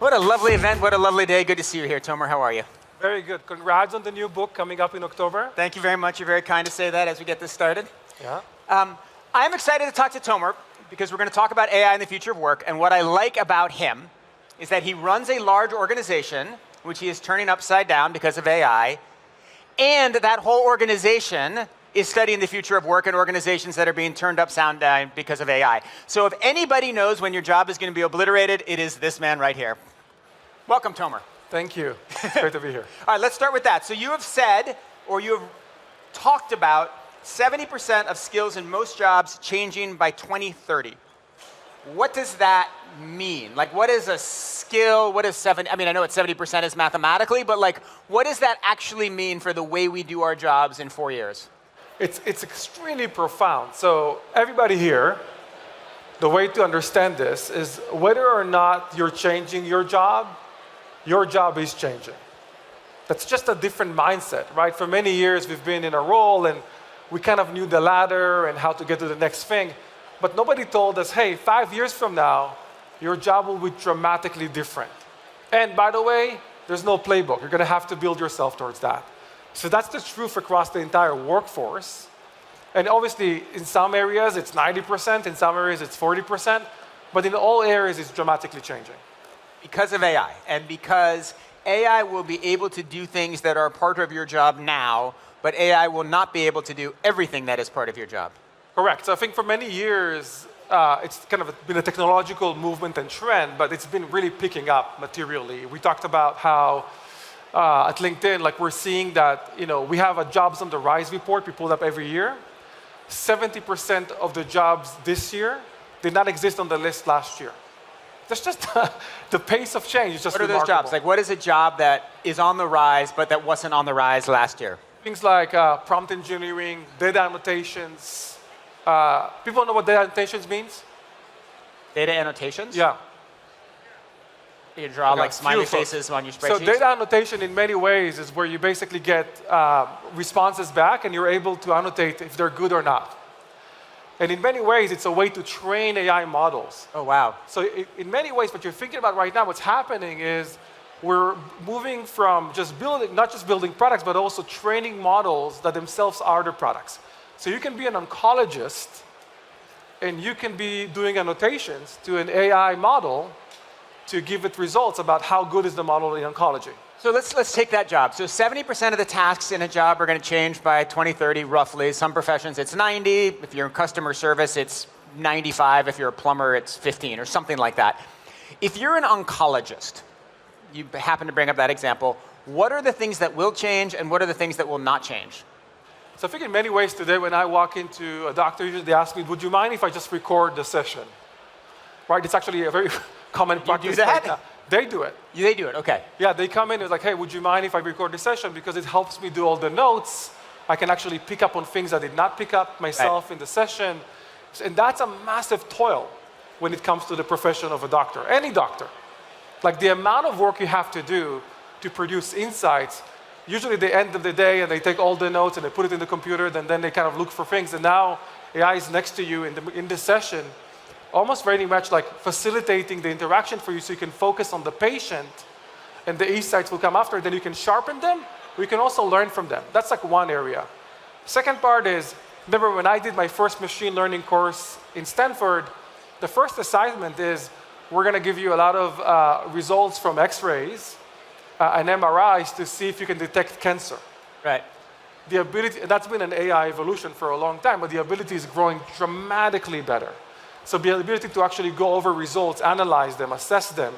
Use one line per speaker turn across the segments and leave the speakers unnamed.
What a lovely event. What a lovely day. Good to see you here, Tomer. How are you?
Very good. Congrats on the new book coming up in October.
Thank you very much. You're very kind to say that as we get this started.
Yeah.
I'm excited to talk to Tomer because we're going to talk about AI in the future of work. And what I like about him is that he runs a large organization, which he is turning upside down because of AI. And that whole organization is studying the future of work and organizations that are being turned upside down because of AI. So if anybody knows when your job is going to be obliterated, it is this man right here. Welcome, Tomer.
Thank you. It's great to be here.
All right, let's start with that. So you have said, or you have talked about 70% of skills in most jobs changing by 2030. What does that mean? Like, what is a skill? What is 70? I mean, I know what 70% is mathematically, but like, what does that actually mean for the way we do our jobs in 4 years?
It's extremely profound. So everybody here, the way to understand this is whether or not you're changing your job is changing. That's just a different mindset, right? For many years, we've been in a role and we kind of knew the ladder and how to get to the next thing. But nobody told us, hey, 5 years from now, your job will be dramatically different. And by the way, there's no playbook. You're going to have to build yourself towards that. So that's the truth across the entire workforce. And obviously, in some areas, it's 90%. In some areas, it's 40%. But in all areas, it's dramatically changing.
Because of AI, and because AI will be able to do things that are part of your job now, but AI will not be able to do everything that is part of your job.
Correct. So I think for many years, it's kind of been a technological movement and trend, but it's been really picking up materially. We talked about how at LinkedIn, like we're seeing that, we have a jobs on the rise report we pulled up every year. 70% of the jobs this year did not exist on the list last year. That's just the pace of change is just
remarkable.
What are those
jobs? Like, what is a job that is on the rise, but that wasn't on the rise last year?
Things like prompt engineering, data annotations. People know what data annotations means?
Data annotations?
Yeah.
You draw like smiley faces on your spreadsheets?
So data annotation in many ways is where you basically get responses back and you're able to annotate if they're good or not. And in many ways, it's a way to train AI models.
Oh, wow.
So in many ways, what you're thinking about right now, what's happening is we're moving from just building, not just building products, but also training models that themselves are the products. So you can be an oncologist, and you can be doing annotations to an AI model to give it results about how good is the model in oncology.
So let's take that job. So 70% of the tasks in a job are going to change by 2030, roughly. Some professions, it's 90. If you're in customer service, it's 95. If you're a plumber, it's 15 or something like that. If you're an oncologist, you happen to bring up that example, what are the things that will change and what are the things that will not change?
So I think in many ways today, when I walk into a doctor, usually they ask me, would you mind if I just record the session? Right? It's actually a very common practice.
You do that?
They do it.
They do it, okay.
Yeah, they come in and it's like, hey, would you mind if I record the session? Because it helps me do all the notes. I can actually pick up on things I did not pick up myself in the session. And that's a massive toil when it comes to the profession of a doctor, any doctor. Like the amount of work you have to do to produce insights, usually at the end of the day, and they take all the notes and they put it in the computer, and then they kind of look for things. And now AI is next to you in the session, almost very much like facilitating the interaction for you so you can focus on the patient and the insights will come after. Then you can sharpen them, or you can also learn from them. That's like one area. Second part is, remember when I did my first machine learning course in Stanford, the first assignment is we're going to give you a lot of results from x-rays and MRIs to see if you can detect cancer.
Right.
The ability, that's been an AI evolution for a long time, but the ability is growing dramatically better. So the ability to actually go over results, analyze them, assess them,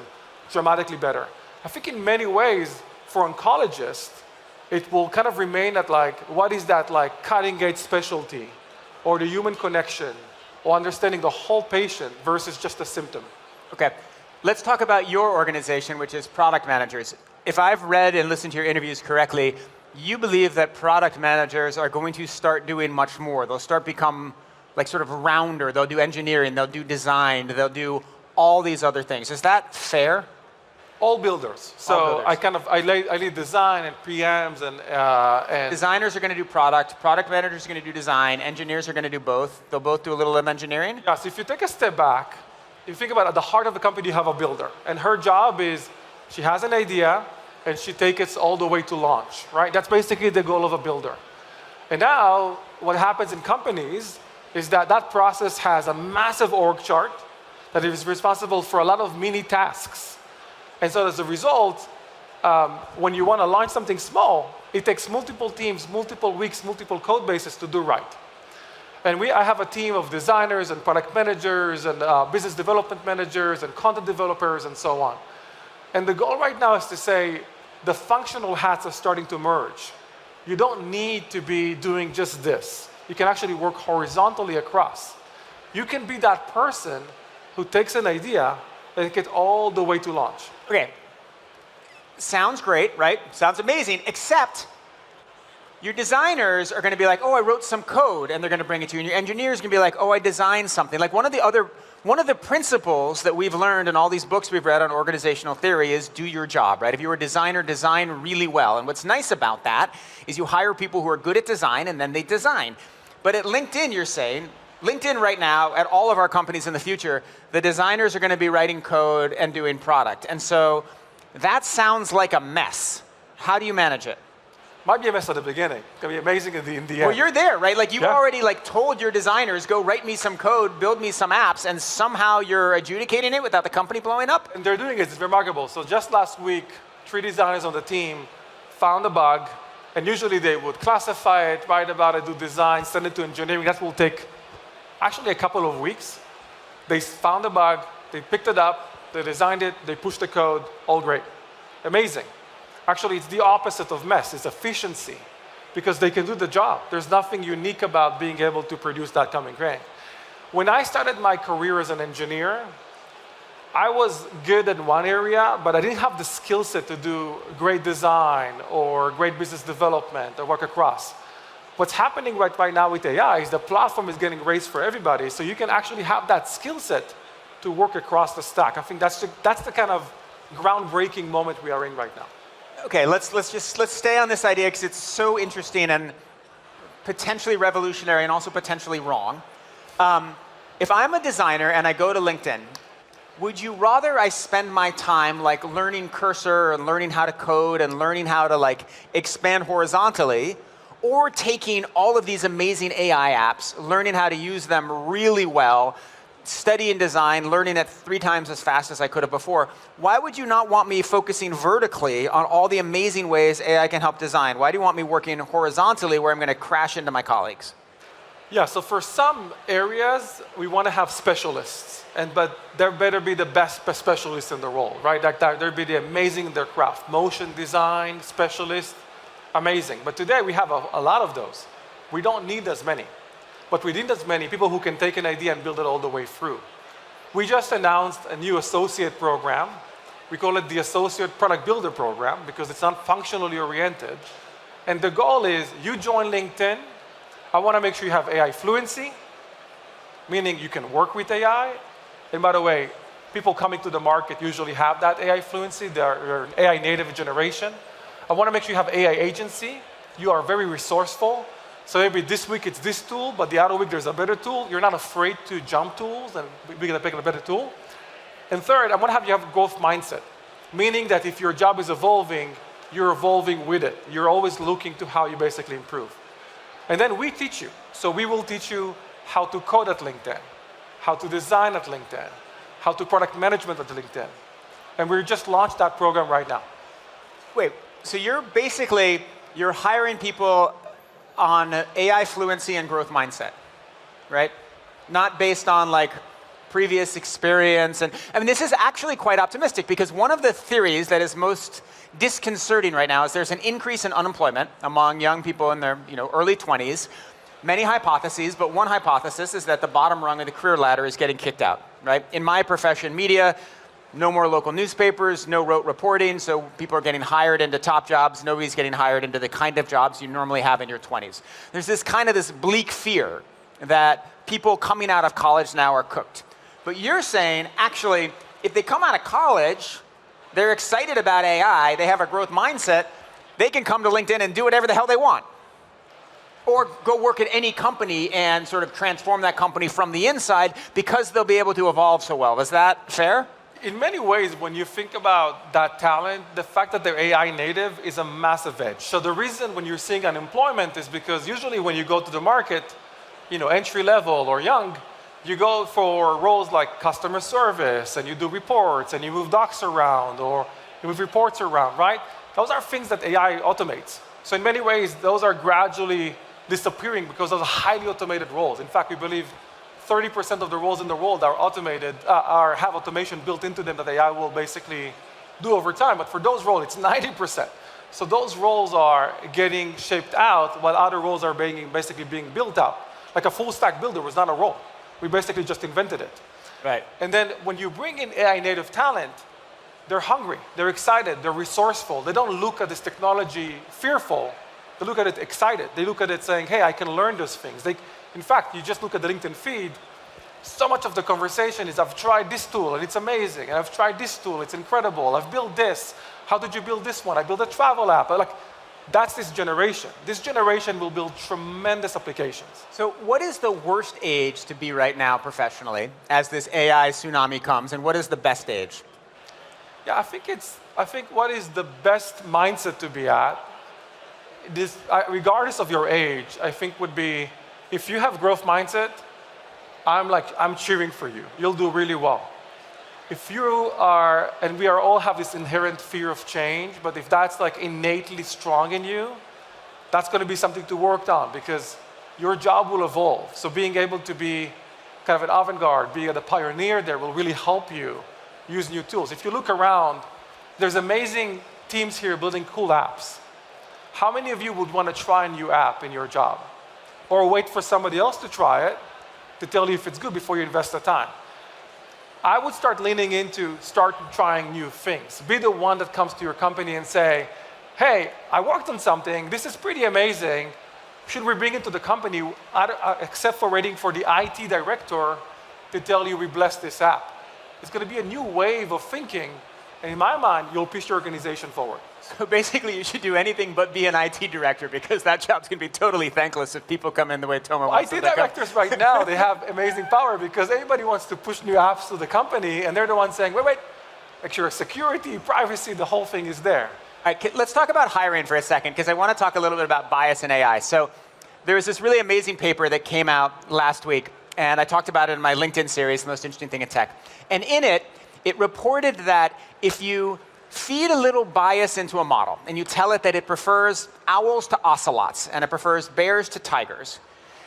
dramatically better. I think in many ways, for oncologists, it will kind of remain at like, what is that like cutting edge specialty, or the human connection, or understanding the whole patient versus just a symptom.
Okay, let's talk about your organization, which is product managers. If I've read and listened to your interviews correctly, you believe that product managers are going to start doing much more. They'll start become like sort of rounder. They'll do engineering, they'll do design, they'll do all these other things. Is that fair?
All builders. So
all builders.
I lead design and PMs and
designers are going to do product managers are going to do design, engineers are going to do both. They'll both do a little of engineering.
Yeah, so if you take a step back, if you think about it, at the heart of the company you have a builder, and her job is She has an idea, and she takes it all the way to launch, right? That's basically the goal of a builder. And now, what happens in companies is that that process has a massive org chart that is responsible for a lot of mini tasks. And so as a result, when you want to launch something small, it takes multiple teams, multiple weeks, multiple code bases to do right. And I have a team of designers and product managers and business development managers and content developers and so on. And the goal right now is to say the functional hats are starting to merge. You don't need to be doing just this. You can actually work horizontally across. You can be that person who takes an idea and get all the way to launch.
Okay. Sounds great, right? Sounds amazing, except your designers are going to be like, oh, I wrote some code, and they're going to bring it to you. And your engineers are going to be like, oh, I designed something. Like one of the principles that we've learned in all these books we've read on organizational theory is do your job, right? If you're a designer, design really well. And what's nice about that is you hire people who are good at design, and then they design. But at LinkedIn, you're saying, LinkedIn right now, at all of our companies in the future, the designers are going to be writing code and doing product. And so that sounds like a mess. How do you manage it?
Might be a mess at the beginning. It's going to be amazing in the end.
Well, you're there, right? Like you've already told your designers, go write me some code, build me some apps, and somehow you're adjudicating it without the company blowing up?
And they're doing it. It's remarkable. So just last week, 3 designers on the team found a bug, and usually they would classify it, write about it, do design, send it to engineering. That will take actually a couple of weeks. They found a bug, they picked it up, they designed it, they pushed the code, all great. Amazing. Actually, it's the opposite of mess. It's efficiency, because they can do the job. There's nothing unique about being able to produce that coming grain. When I started my career as an engineer, I was good in one area, but I didn't have the skill set to do great design or great business development or work across. What's happening right now with AI is the platform is getting raised for everybody, so you can actually have that skill set to work across the stack. I think that's the kind of groundbreaking moment we are in right now.
Okay, let's stay on this idea because it's so interesting and potentially revolutionary and also potentially wrong. If I'm a designer and I go to LinkedIn, would you rather I spend my time learning cursor and learning how to code and learning how to expand horizontally, or taking all of these amazing AI apps, learning how to use them really well, study and design, learning it 3 times as fast as I could have before? Why would you not want me focusing vertically on all the amazing ways AI can help design? Why do you want me working horizontally where I'm going to crash into my colleagues?
Yeah, so for some areas, we want to have specialists, but there better be the best specialists in the role, right? There be the amazing in their craft. Motion design specialist, amazing. But today we have a lot of those. We don't need as many. But we need as many people who can take an idea and build it all the way through. We just announced a new associate program. We call it the Associate Product Builder Program because it's not functionally oriented. And the goal is you join LinkedIn. I want to make sure you have AI fluency, meaning you can work with AI. And by the way, people coming to the market usually have that AI fluency. They're an AI native generation. I want to make sure you have AI agency. You are very resourceful. So maybe this week it's this tool, but the other week there's a better tool. You're not afraid to jump tools, and we're going to pick a better tool. And third, I want to have you have a growth mindset, meaning that if your job is evolving, you're evolving with it. You're always looking to how you basically improve. And then we teach you. So we will teach you how to code at LinkedIn, how to design at LinkedIn, how to product management at LinkedIn. And we just launched that program right now.
Wait, so you're hiring people on AI fluency and growth mindset, right? Not based on previous experience. And I mean, this is actually quite optimistic because one of the theories that is most disconcerting right now is there's an increase in unemployment among young people in their early 20s. Many hypotheses, but one hypothesis is that the bottom rung of the career ladder is getting kicked out, right? In my profession, media, no more local newspapers, no rote reporting, so people are getting hired into top jobs. Nobody's getting hired into the kind of jobs you normally have in your 20s. There's this bleak fear that people coming out of college now are cooked. But you're saying, actually, if they come out of college, they're excited about AI, they have a growth mindset, they can come to LinkedIn and do whatever the hell they want. Or go work at any company and sort of transform that company from the inside because they'll be able to evolve so well. Is that fair?
In many ways, when you think about that talent, the fact that they're AI native is a massive edge. So the reason when you're seeing unemployment is because usually when you go to the market, entry level or young, you go for roles like customer service and you do reports and you move docs around or you move reports around, right? Those are things that AI automates. So in many ways, those are gradually disappearing because those are highly automated roles. In fact, we believe 30% of the roles in the world are automated, have automation built into them that AI will basically do over time. But for those roles, it's 90%. So those roles are getting shaped out while other roles are basically being built out. Like a full stack builder was not a role. We basically just invented it.
Right.
And then when you bring in AI native talent, they're hungry, they're excited, they're resourceful. They don't look at this technology fearful. They look at it excited. They look at it saying, hey, I can learn those things. In fact, you just look at the LinkedIn feed, so much of the conversation is, I've tried this tool and it's amazing, and I've tried this tool, it's incredible, I've built this. How did you build this one? I built a travel app. That's this generation. This generation will build tremendous applications.
So what is the worst age to be right now professionally as this AI tsunami comes, and what is the best age?
Yeah, I think what is the best mindset to be at, regardless of your age, I think would be, if you have growth mindset, I'm cheering for you. You'll do really well. If you are, and we all have this inherent fear of change, but if that's innately strong in you, that's going to be something to work on because your job will evolve. So being able to be kind of an avant-garde, being the pioneer there will really help you use new tools. If you look around, there's amazing teams here building cool apps. How many of you would want to try a new app in your job? Or wait for somebody else to try it to tell you if it's good before you invest the time? I would start leaning into trying new things. Be the one that comes to your company and say, hey, I worked on something, this is pretty amazing. Should we bring it to the company, except for waiting for the IT director to tell you we blessed this app? It's going to be a new wave of thinking, and in my mind, you'll push your organization forward.
So basically, you should do anything but be an IT director because that job's going to be totally thankless if people come in the way Tomer wants
IT directors right now, they have amazing power because everybody wants to push new apps to the company, and they're the ones saying, wait, make sure security, privacy, the whole thing is there.
All right, let's talk about hiring for a second because I want to talk a little bit about bias in AI. So there was this really amazing paper that came out last week, and I talked about it in my LinkedIn series, The Most Interesting Thing in Tech. And in it, it reported that if you feed a little bias into a model and you tell it that it prefers owls to ocelots and it prefers bears to tigers,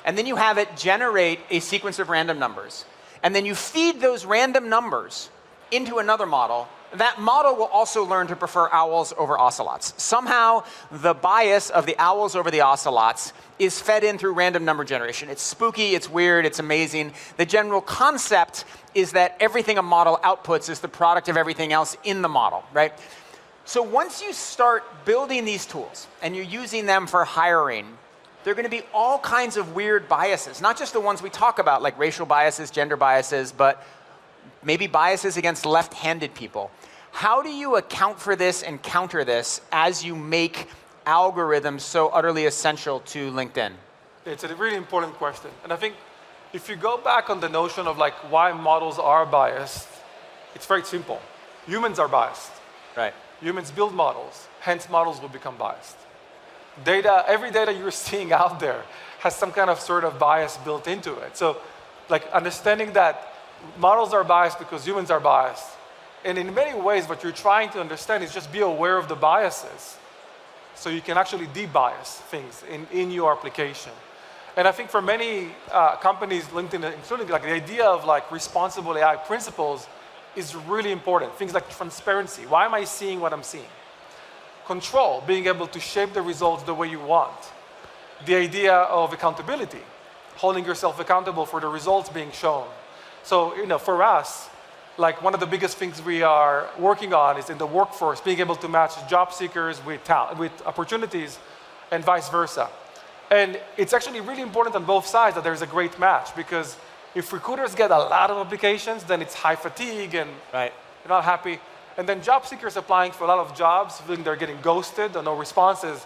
and then you have it generate a sequence of random numbers, and then you feed those random numbers into another model, that model will also learn to prefer owls over ocelots. Somehow, the bias of the owls over the ocelots is fed in through random number generation. It's spooky, it's weird, it's amazing. The general concept is that everything a model outputs is the product of everything else in the model, right? So once you start building these tools and you're using them for hiring, there are going to be all kinds of weird biases, not just the ones we talk about, like racial biases, gender biases, but maybe biases against left-handed people. How do you account for this and counter this as you make algorithms so utterly essential to LinkedIn?
It's a really important question. And I think if you go back on the notion of why models are biased, it's very simple. Humans are biased.
Right.
Humans build models, hence models will become biased. Every data you're seeing out there has some kind of sort of bias built into it. So understanding that models are biased because humans are biased. And in many ways, what you're trying to understand is just be aware of the biases so you can actually de-bias things in your application. And I think for many companies, LinkedIn including, the idea of responsible AI principles is really important. Things like transparency. Why am I seeing what I'm seeing? Control, being able to shape the results the way you want. The idea of accountability, holding yourself accountable for the results being shown. So, for us, one of the biggest things we are working on is in the workforce, being able to match job seekers with opportunities and vice versa. And it's actually really important on both sides that there's a great match because if recruiters get a lot of applications, then it's high fatigue and
right.
They're not happy. And then job seekers applying for a lot of jobs, feeling they're getting ghosted or no responses.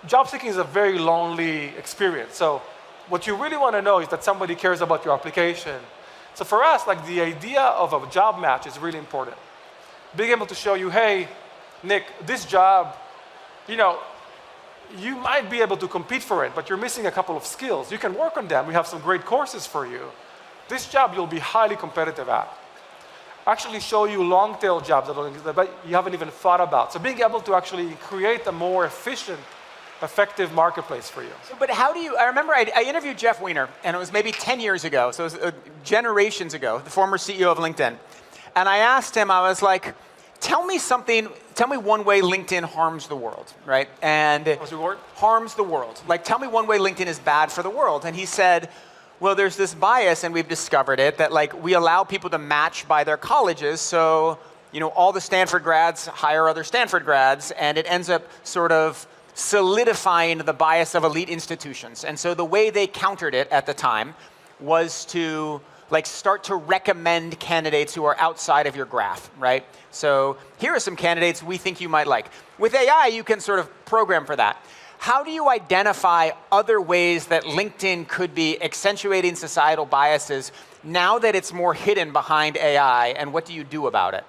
Job seeking is a very lonely experience. So what you really want to know is that somebody cares about your application. So for us, like the idea of a job match is really important. Being able to show you, hey, Nick, this job, you know, you might be able to compete for it, but you're missing a couple of skills. You can work on them. We have some great courses for you. This job you'll be highly competitive at. Actually show you long-tail jobs that you haven't even thought about. So being able to actually create a more efficient, effective marketplace for you.
But how do you, I remember I interviewed Jeff Weiner, and it was maybe 10 years ago, so it was generations ago, the former CEO of LinkedIn. And I asked him, I was like, tell me one way LinkedIn harms the world, right? And
what's your word?
Harms the world. Like, tell me one way LinkedIn is bad for the world. And he said, well, there's this bias, and we've discovered it, that like we allow people to match by their colleges, so you know all the Stanford grads hire other Stanford grads, and it ends up sort of solidifying the bias of elite institutions. And so the way they countered it at the time was to like start to recommend candidates who are outside of your graph, right? So here are some candidates we think you might like. With AI, you can sort of program for that. How do you identify other ways that LinkedIn could be accentuating societal biases now that it's more hidden behind AI, and what do you do about it?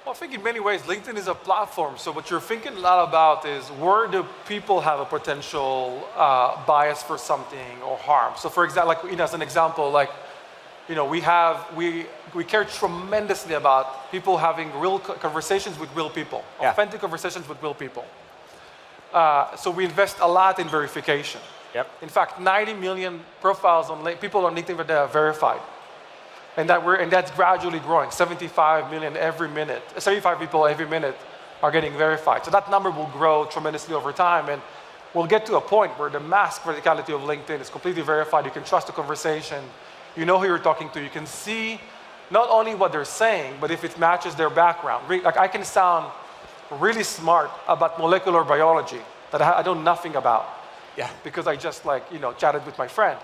Well, I think in many ways, LinkedIn is a platform. So what you're thinking a lot about is where do people have a potential bias for something or harm? So for example, like, as an example, like, we care tremendously about people having real conversations with real people, authentic conversations with real people. So we invest a lot in verification.
Yep.
In fact, 90 million profiles on people on LinkedIn that are verified, and that's gradually growing. 75 million every minute. 75 people every minute are getting verified. So that number will grow tremendously over time, and we'll get to a point where the mask verticality of LinkedIn is completely verified. You can trust the conversation. You know who you're talking to. You can see not only what they're saying, but if it matches their background. Like I can sound really smart about molecular biology that I know nothing about.
Yeah.
Because I just chatted with my friend.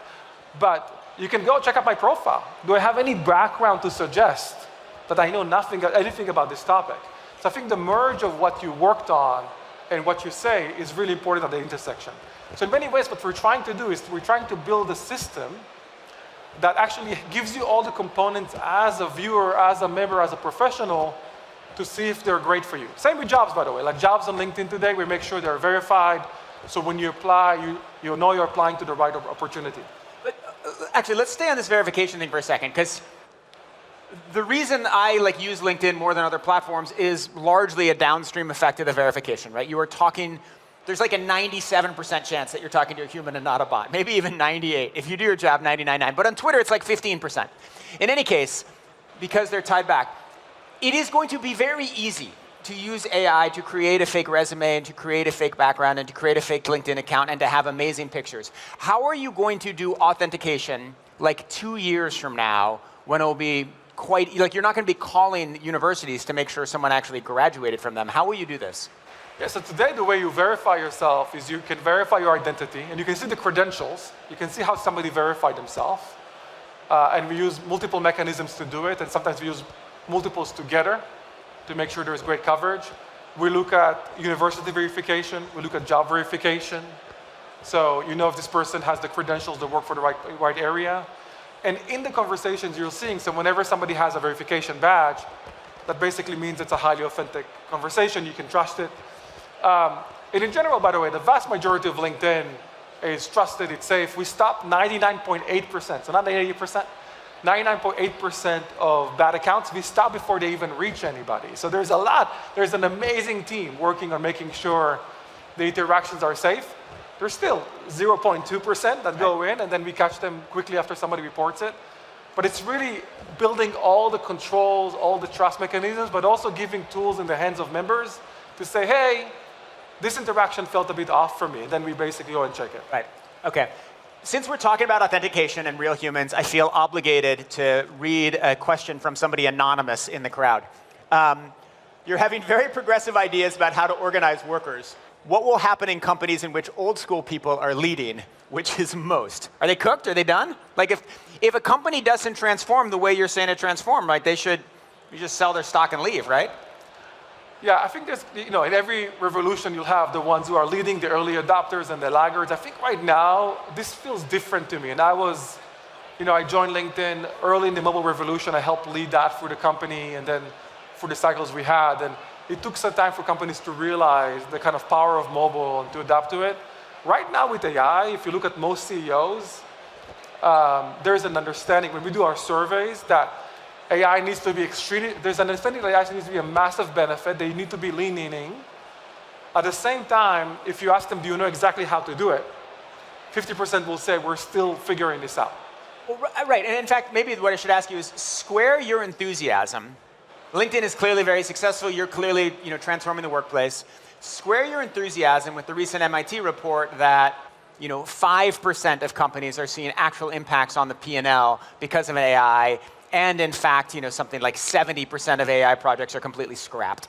But you can go check out my profile. Do I have any background to suggest that I know anything about this topic? So I think the merge of what you worked on and what you say is really important at the intersection. So in many ways, what we're trying to do is we're trying to build a system that actually gives you all the components as a viewer, as a member, as a professional, to see if they're great for you. Same with jobs, by the way. Like jobs on LinkedIn today, we make sure they're verified. So when you apply, you know you're applying to the right opportunity.
But actually, let's stay on this verification thing for a second, because the reason I use LinkedIn more than other platforms is largely a downstream effect of the verification, right? You are talking, there's like a 97% chance that you're talking to a human and not a bot, maybe even 98. If you do your job, 99.9. But on Twitter, it's like 15%. In any case, because they're tied back, it is going to be very easy to use AI to create a fake resume and to create a fake background and to create a fake LinkedIn account and to have amazing pictures. How are you going to do authentication like 2 years from now when it will be quite, you're not going to be calling universities to make sure someone actually graduated from them? How will you do this?
Yeah, so today the way you verify yourself is you can verify your identity, and you can see the credentials. You can see how somebody verified themselves. And we use multiple mechanisms to do it, and sometimes we use multiples together to make sure there's great coverage. We look at university verification. We look at job verification. So you know if this person has the credentials to work for the right area. And in the conversations you're seeing, so whenever somebody has a verification badge, that basically means it's a highly authentic conversation. You can trust it. And in general, by the way, the vast majority of LinkedIn is trusted, it's safe. We stop 99.8%, so not 80%. 99.8% of bad accounts, we stop before they even reach anybody. So there's an amazing team working on making sure the interactions are safe. There's still 0.2% that go in, and then we catch them quickly after somebody reports it. But it's really building all the controls, all the trust mechanisms, but also giving tools in the hands of members to say, hey, this interaction felt a bit off for me. And then we basically go and check it.
Right. OK. Since we're talking about authentication and real humans, I feel obligated to read a question from somebody anonymous in the crowd. You're having very progressive ideas about how to organize workers. What will happen in companies in which old school people are leading? Which is most? Are they cooked? Are they done? Like if a company doesn't transform the way you're saying to transform, right, you just sell their stock and leave, right?
Yeah, I think there's, in every revolution you'll have the ones who are leading, the early adopters and the laggards. I think right now, this feels different to me. And I was I joined LinkedIn early in the mobile revolution. I helped lead that for the company and then for the cycles we had. And it took some time for companies to realize the kind of power of mobile and to adapt to it. Right now with AI, if you look at most CEOs, there's an understanding when we do our surveys that AI needs to be there's an understanding that AI needs to be a massive benefit. They need to be leaning. At the same time, if you ask them, do you know exactly how to do it? 50% will say, we're still figuring this out.
Well, right, and in fact, maybe what I should ask you is square your enthusiasm. LinkedIn is clearly very successful. You're clearly transforming the workplace. Square your enthusiasm with the recent MIT report that 5% of companies are seeing actual impacts on the P&L because of AI, and in fact, something like 70% of AI projects are completely scrapped.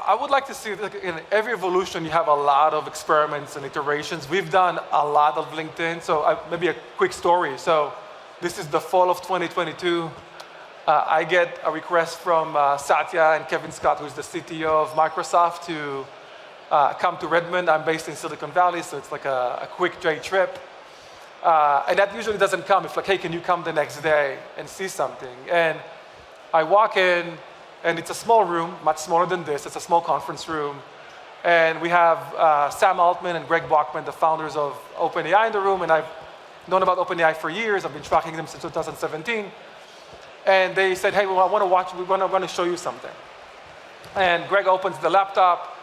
I would like to see, in every evolution, you have a lot of experiments and iterations. We've done a lot of LinkedIn, so maybe a quick story. So this is the fall of 2022. I get a request from Satya and Kevin Scott, who's the CTO of Microsoft, to come to Redmond. I'm based in Silicon Valley, so it's like a quick day trip. And that usually doesn't come. It's like, hey, can you come the next day and see something? And I walk in, and it's a small room, much smaller than this. It's a small conference room. And we have Sam Altman and Greg Bachman, the founders of OpenAI, in the room. And I've known about OpenAI for years. I've been tracking them since 2017. And they said, hey, well, I want to watch. We want to show you something. And Greg opens the laptop,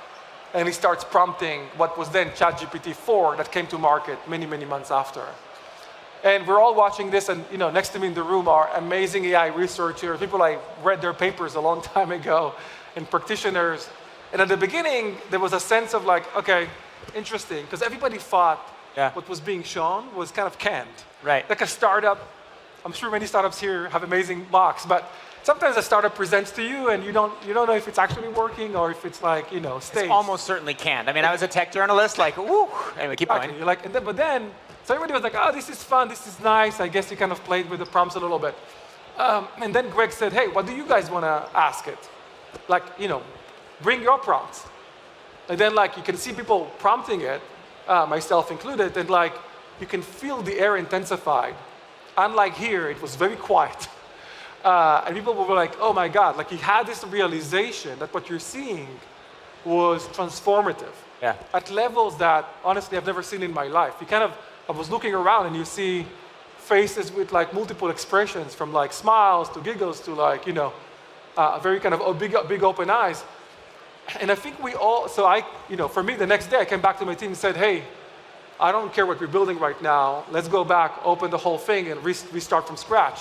and he starts prompting what was then ChatGPT 4 that came to market many, many months after. And we're all watching this, and next to me in the room are amazing AI researchers, people I read their papers a long time ago, and practitioners. And at the beginning, there was a sense of like, okay, interesting, because everybody thought what was being shown was kind of canned.
Right.
Like a startup. I'm sure many startups here have amazing mocks, but sometimes a startup presents to you, and you don't know if it's actually working or if it's like staged.
It's almost certainly canned. I mean, I was a tech journalist, like, woo. Anyway, keep going.
You're like, but then. So everybody was like, oh, this is fun, this is nice. I guess you kind of played with the prompts a little bit. And then Greg said, hey, what do you guys want to ask it? Like, bring your prompts. And then you can see people prompting it, myself included, and you can feel the air intensified. Unlike here, it was very quiet. And people were like, oh my God, he had this realization that what you're seeing was transformative.
Yeah.
At levels that, honestly, I've never seen in my life. I was looking around and you see faces with multiple expressions from smiles to giggles to very kind of big open eyes. And I think we all, for me the next day I came back to my team and said, hey, I don't care what we're building right now. Let's go back, open the whole thing and restart from scratch.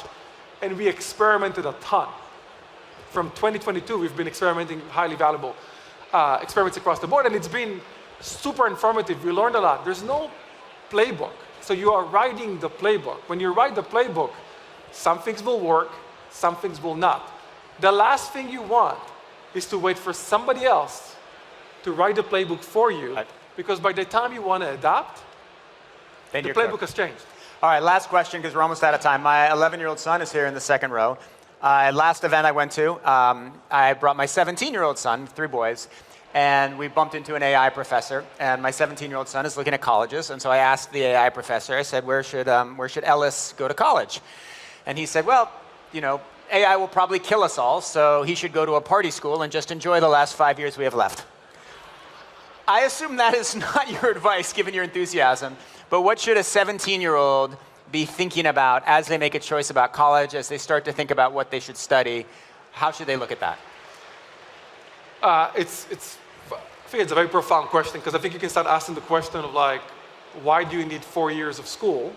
And we experimented a ton. From 2022, we've been experimenting highly valuable experiments across the board, and it's been super informative. We learned a lot. There's no playbook. So you are writing the playbook. When you write the playbook, some things will work, some things will not. The last thing you want is to wait for somebody else to write the playbook for you, because by the time you want to adapt, the playbook has changed.
All right, last question, because we're almost out of time. My 11-year-old son is here in the second row. Last event I went to, I brought my 17-year-old son, 3 boys, and we bumped into an AI professor, and my 17-year-old son is looking at colleges, and so I asked the AI professor, I said, where should Ellis go to college? And he said, well, AI will probably kill us all, so he should go to a party school and just enjoy the last 5 years we have left. I assume that is not your advice, given your enthusiasm, but what should a 17-year-old be thinking about as they make a choice about college, as they start to think about what they should study? How should they look at that?
I think it's a very profound question, because I think you can start asking the question of why do you need 4 years of school,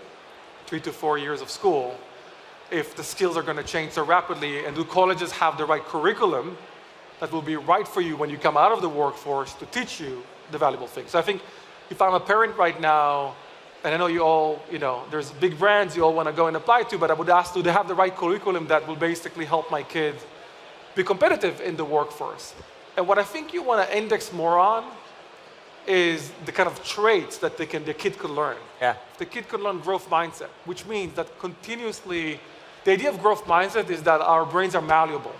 3 to 4 years of school, if the skills are going to change so rapidly, and do colleges have the right curriculum that will be right for you when you come out of the workforce to teach you the valuable things? So I think if I'm a parent right now, and I know you all, there's big brands you all want to go and apply to, but I would ask, do they have the right curriculum that will basically help my kid be competitive in the workforce? And what I think you want to index more on is the kind of traits that the kid could learn.
Yeah.
The kid could learn growth mindset, which means that continuously, the idea of growth mindset is that our brains are malleable.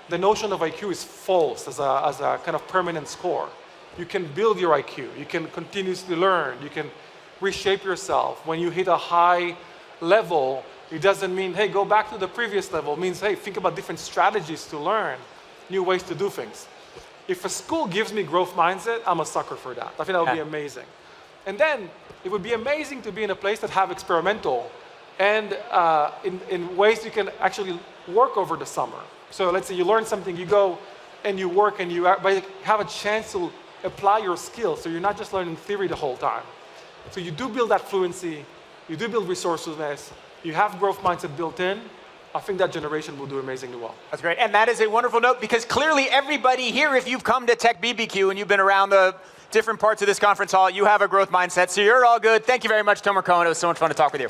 The notion of IQ is false as a kind of permanent score. You can build your IQ. You can continuously learn. You can reshape yourself. When you hit a high level, it doesn't mean, hey, go back to the previous level. It means, hey, think about different strategies to learn, new ways to do things. If a school gives me growth mindset, I'm a sucker for that. I think that would be amazing. And then it would be amazing to be in a place that have experimental and in ways you can actually work over the summer. So let's say you learn something, you go and you work and you have a chance to apply your skills. So you're not just learning theory the whole time. So you do build that fluency, you do build resourcefulness, you have growth mindset built in. I think that generation will do amazingly well.
That's great. And that is a wonderful note, because clearly everybody here, if you've come to TechBBQ and you've been around the different parts of this conference hall, you have a growth mindset. So you're all good. Thank you very much, Tomer Cohen. It was so much fun to talk with you.